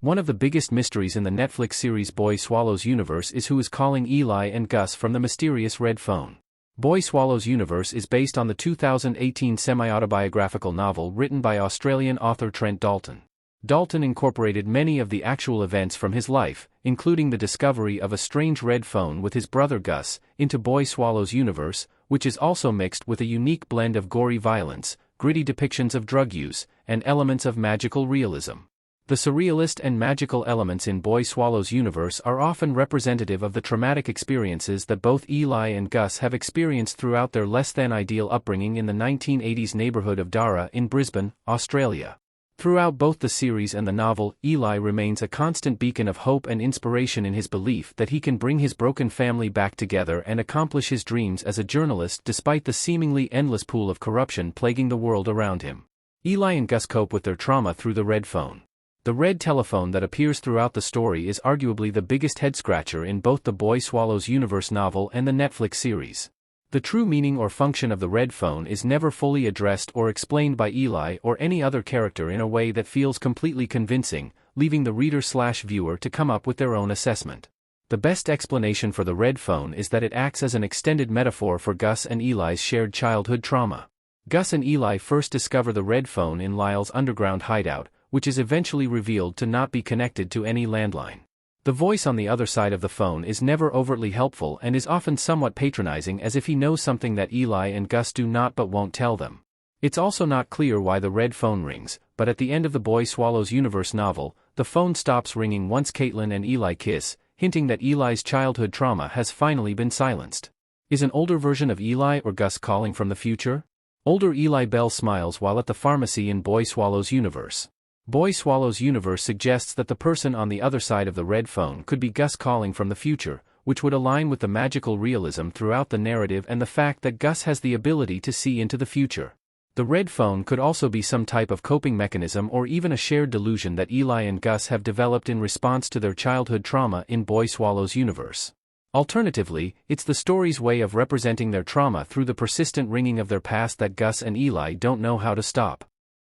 One of the biggest mysteries in the Netflix series Boy Swallows universe is who is calling Eli and Gus from the mysterious red phone. Boy Swallows universe is based on the 2018 semi-autobiographical novel written by Australian author Trent Dalton. Dalton incorporated many of the actual events from his life, including the discovery of a strange red phone with his brother Gus, into Boy Swallows universe, which is also mixed with a unique blend of gory violence, gritty depictions of drug use, and elements of magical realism. The surrealist and magical elements in Boy Swallows universe are often representative of the traumatic experiences that both Eli and Gus have experienced throughout their less-than-ideal upbringing in the 1980s neighborhood of Darra in Brisbane, Australia. Throughout both the series and the novel, Eli remains a constant beacon of hope and inspiration in his belief that he can bring his broken family back together and accomplish his dreams as a journalist despite the seemingly endless pool of corruption plaguing the world around him. Eli and Gus cope with their trauma through the red phone. The red telephone that appears throughout the story is arguably the biggest head-scratcher in both the Boy Swallows universe novel and the Netflix series. The true meaning or function of the red phone is never fully addressed or explained by Eli or any other character in a way that feels completely convincing, leaving the reader/viewer to come up with their own assessment. The best explanation for the red phone is that it acts as an extended metaphor for Gus and Eli's shared childhood trauma. Gus and Eli first discover the red phone in Lyle's underground hideout, which is eventually revealed to not be connected to any landline. The voice on the other side of the phone is never overtly helpful and is often somewhat patronizing, as if he knows something that Eli and Gus do not but won't tell them. It's also not clear why the red phone rings, but at the end of the Boy Swallows universe novel, the phone stops ringing once Caitlin and Eli kiss, hinting that Eli's childhood trauma has finally been silenced. Is an older version of Eli or Gus calling from the future? Older Eli Bell smiles while at the pharmacy in Boy Swallows universe. Boy Swallows universe suggests that the person on the other side of the red phone could be Gus calling from the future, which would align with the magical realism throughout the narrative and the fact that Gus has the ability to see into the future. The red phone could also be some type of coping mechanism or even a shared delusion that Eli and Gus have developed in response to their childhood trauma in Boy Swallows universe. Alternatively, it's the story's way of representing their trauma through the persistent ringing of their past that Gus and Eli don't know how to stop.